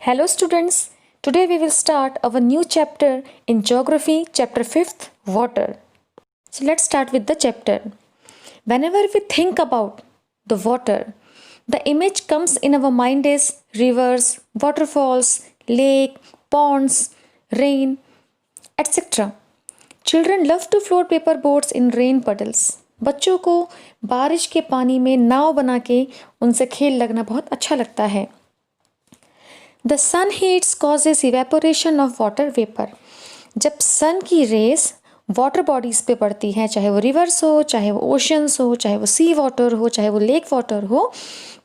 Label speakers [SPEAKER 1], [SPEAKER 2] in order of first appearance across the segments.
[SPEAKER 1] Hello students, today we will start our new chapter in Geography, chapter 5th, Water. So let's start with the chapter. Whenever we think about the water, the image comes in our mind is rivers, waterfalls, lake, ponds, rain, etc. Children love to float paper boats in rain puddles. बच्चों को बारिश के पानी में नाव बना के उनसे खेल लगना बहुत अच्छा लगता है. The sun heats causes evaporation of water vapor. जब सन की रेस वाटर बॉडीज पे पड़ती है, चाहे वो रिवर्स हो, चाहे वो ओशंस हो, चाहे वो सी वाटर हो, चाहे वो लेक वाटर हो,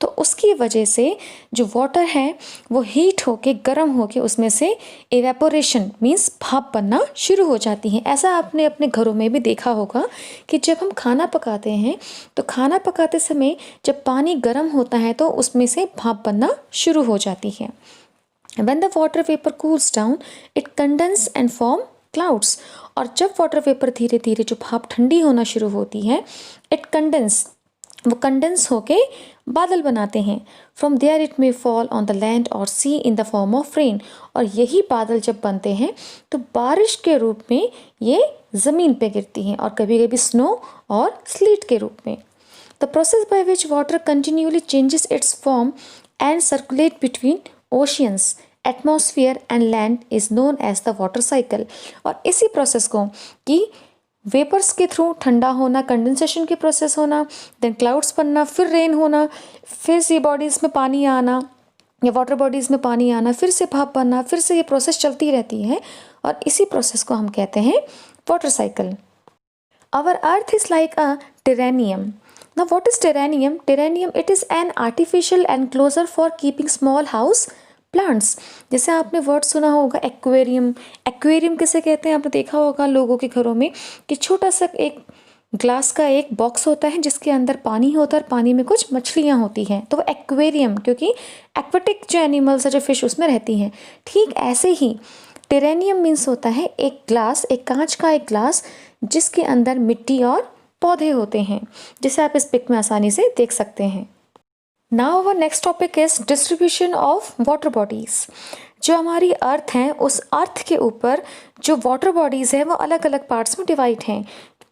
[SPEAKER 1] तो उसकी वजह से जो वाटर है वो हीट होके गर्म होके उसमें से एवेपोरेशन मीन्स भाप बनना शुरू हो जाती है. ऐसा आपने अपने घरों में भी देखा होगा कि जब हम खाना पकाते हैं तो खाना पकाते समय जब पानी गर्म होता है तो उसमें से भाप बनना शुरू हो जाती है. When the water vapor cools down, it condense and form clouds. और जब वाटर वेपर धीरे धीरे जो भाप ठंडी होना शुरू होती है, it condense, वो कंडेंस होके बादल बनाते हैं. From there it may fall on the land or sea in the form of rain. और यही बादल जब बनते हैं तो बारिश के रूप में ये ज़मीन पे गिरती हैं और कभी कभी स्नो और स्लीट के रूप में. The process by which water continually changes its form and circulate between oceans, atmosphere and land is known as the water cycle. और इसी प्रोसेस को कि वेपर्स के थ्रू ठंडा होना, कंडेंसेशन की प्रोसेस होना, देन क्लाउड्स बनना, फिर रेन होना, फिर सी बॉडीज़ में पानी आना या वाटर बॉडीज़ में पानी आना, फिर से भाप बनना, फिर से ये प्रोसेस चलती रहती है और इसी प्रोसेस को हम कहते हैं water cycle. Our earth is like a terrarium. Now what is terrarium? Terrarium, it is an artificial enclosure for keeping small house plants. जैसे आपने वर्ड सुना होगा एक्वेरियम. एक्वेरियम किसे कहते हैं? आपने देखा होगा लोगों के घरों में कि छोटा सा एक ग्लास का एक बॉक्स होता है जिसके अंदर पानी होता है और पानी में कुछ मछलियाँ होती हैं, तो वो एक्वेरियम, क्योंकि एक्वेटिक जो एनिमल्स है, जो फिश उसमें रहती हैं. ठीक ऐसे ही टेरेनियम मीन्स होता है एक ग्लास, एक कांच का एक ग्लास जिसके अंदर मिट्टी और पौधे होते हैं, जिसे आप इस पिक में आसानी से देख सकते हैं. Now our next topic is distribution of water bodies. जो हमारी अर्थ है उस अर्थ के ऊपर जो वाटर बॉडीज़ है वो अलग अलग पार्ट्स में डिवाइड हैं.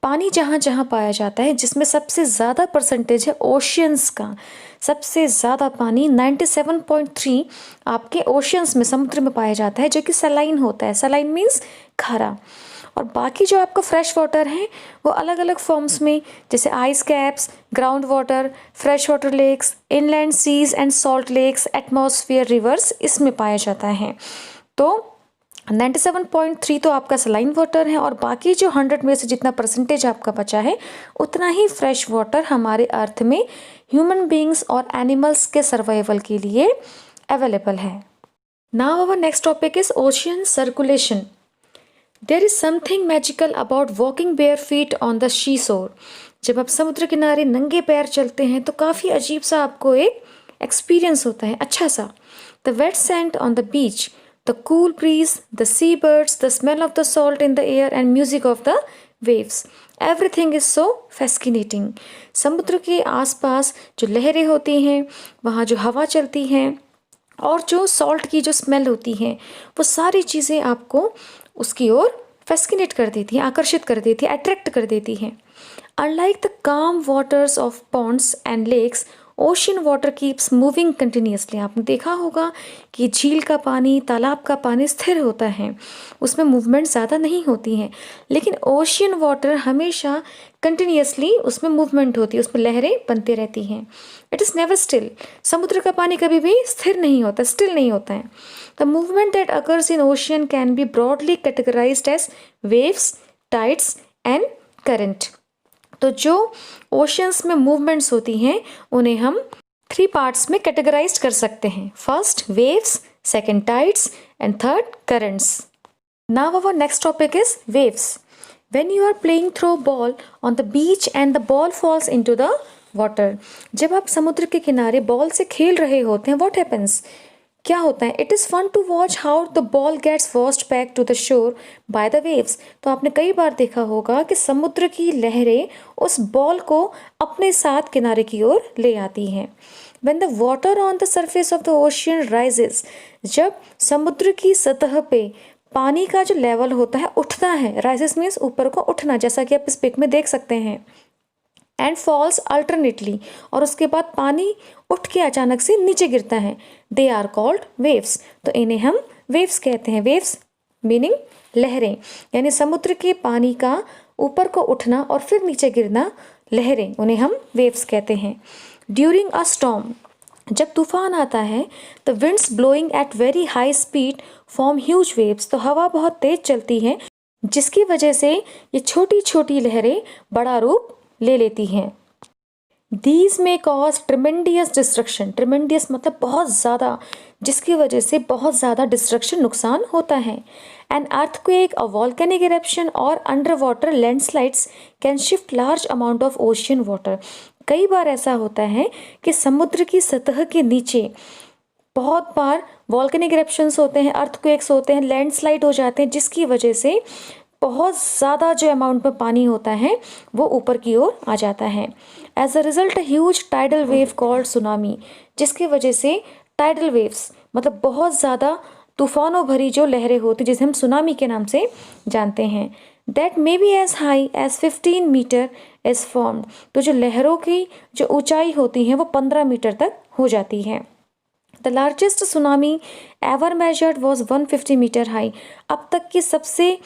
[SPEAKER 1] पानी जहाँ जहाँ पाया जाता है, जिसमें सबसे ज़्यादा परसेंटेज है ओशियंस का. सबसे ज़्यादा पानी 97.3 आपके ओशियंस में, समुद्र में पाया जाता है, जो कि सलाइन होता है. सलाइन मीन्स खारा. और बाकी जो आपका फ्रेश वाटर है वो अलग अलग फॉर्म्स में, जैसे ice caps, ground water, fresh water lakes, inland seas and salt lakes, atmosphere, rivers, इसमें पाया जाता है. तो 97.3 तो आपका सलाइन वाटर है और बाकी जो 100 में से जितना परसेंटेज आपका बचा है उतना ही फ्रेश वाटर हमारे अर्थ में ह्यूमन बींग्स और एनिमल्स के सर्वाइवल के लिए अवेलेबल है. Now our next topic is ocean circulation. There is something magical about walking bare feet on the seashore. जब आप समुद्र किनारे नंगे पैर चलते हैं तो काफ़ी अजीब सा आपको एक एक्सपीरियंस होता है, अच्छा सा. The wet sand on the beach, the cool breeze, the seabirds, the smell of the salt in the air and music of the waves. Everything is so fascinating. समुद्र के आसपास जो लहरें होती हैं, वहाँ जो हवा चलती है और जो सॉल्ट की जो स्मेल होती है, वो सारी चीज़ें आपको उसकी ओर फैस्किनेट कर देती हैं, आकर्षित कर देती है, अट्रैक्ट कर देती हैं. Unlike the calm waters of ponds and lakes, ocean water keeps moving continuously. आपने देखा होगा कि झील का पानी, तालाब का पानी स्थिर होता है, उसमें मूवमेंट ज़्यादा नहीं होती है. लेकिन ओशियन वाटर हमेशा कंटिन्यूसली उसमें मूवमेंट होती है, उसमें लहरें बनती रहती हैं. It is never still. समुद्र का पानी कभी भी स्थिर नहीं होता, स्टिल नहीं होता है. The movement that occurs in ocean can be broadly categorised as waves, tides and current. तो जो ओशियंस में मूवमेंट्स होती हैं उन्हें हम 3 पार्ट्स में कैटेगराइज कर सकते हैं. First waves, second tides and third currents. Now our next topic is waves. When you are playing throw ball on the beach and the ball falls into the water. जब आप समुद्र के किनारे ball से खेल रहे होते हैं, what happens? क्या होता है? It is fun to watch how the ball gets washed back to the shore by the waves. तो आपने कई बार देखा होगा कि समुद्र की लहरें उस बॉल को अपने साथ किनारे की ओर ले आती हैं. When the water on the surface of the ocean rises, जब समुद्र की सतह पे पानी का जो लेवल होता है उठता है, rises means ऊपर को उठना, जैसा कि आप इस पिक में देख सकते हैं, and falls alternately, और उसके बाद पानी उठ के अचानक से नीचे गिरता है, they are called waves, तो इन्हें हम waves कहते हैं। waves मीनिंग लहरें, यानी समुद्र के पानी का ऊपर को उठना और फिर नीचे गिरना, लहरें, उन्हें हम वेव्स कहते हैं। ड्यूरिंग अ स्टॉर्म, जब तूफान आता है, the winds blowing at very high speed form huge waves, तो हवा बहुत तेज चलती है जिसकी वजह से ये छोटी छोटी लहरें बड़ा रूप ले लेती हैं। These may cause tremendous destruction, tremendous मतलब बहुत ज़्यादा, जिसकी वजह से बहुत ज़्यादा डिस्ट्रक्शन, नुकसान होता है। An earthquake, a volcanic eruption और underwater landslides can shift large amount of ocean water. कई बार ऐसा होता है कि समुद्र की सतह के नीचे बहुत बार वॉल्केनिक इरप्शंस होते हैं, अर्थक्वेक्स होते हैं, लैंडस्लाइड हो जाते हैं, जिसकी वजह से बहुत ज़्यादा जो अमाउंट में पानी होता है वो ऊपर की ओर आ जाता है। As a result huge tidal wave called tsunami, जिसकी वजह से टाइडल वेव्स मतलब बहुत ज़्यादा तूफानों भरी जो लहरें होती जिसे हम सुनामी के नाम से जानते हैं, that may be as high as 15 metre is formed, तो जो लहरों की जो ऊंचाई होती है वो 15 मीटर तक हो जाती है। The largest tsunami ever measured was 150 metre high, अब तक की सबसे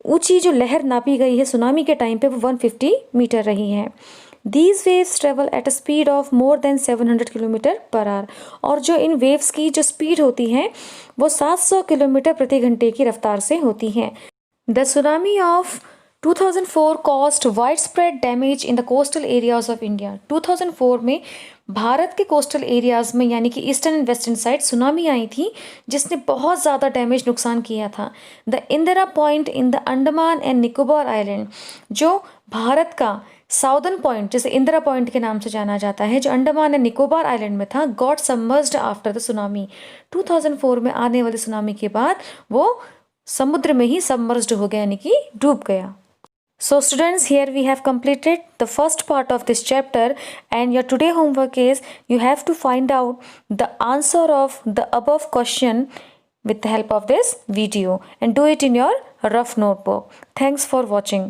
[SPEAKER 1] ऊंची जो लहर नापी गई है सुनामी के टाइम पे वो 150 मीटर रही है। These waves travel at a speed of more than 700 kilometre per hour, और जो इन वेव्स की जो स्पीड होती है वो 700 किलोमीटर प्रति घंटे की रफ्तार से होती है। The tsunami of 2004 caused widespread damage in the coastal areas of India. 2004 में भारत के कोस्टल एरियाज में यानी कि eastern and western side tsunami आई थी जिसने बहुत ज़्यादा डैमेज नुकसान किया था। The Indira point in the Andaman and Nicobar island, जो भारत का साउदर्न पॉइंट जिसे इंदिरा पॉइंट के नाम से जाना जाता है, जो अंडमान एंड निकोबार आइलैंड में था, got submerged after the tsunami. 2004 में आने वाली सुनामी के बाद वो समुद्र में ही सबमर्ज्ड हो गया यानी कि डूब गया। So students, here we have completed the first part of this chapter, and your today homework is you have to find out the answer of the above question with the help of this video and do it in your rough notebook. Thanks for watching.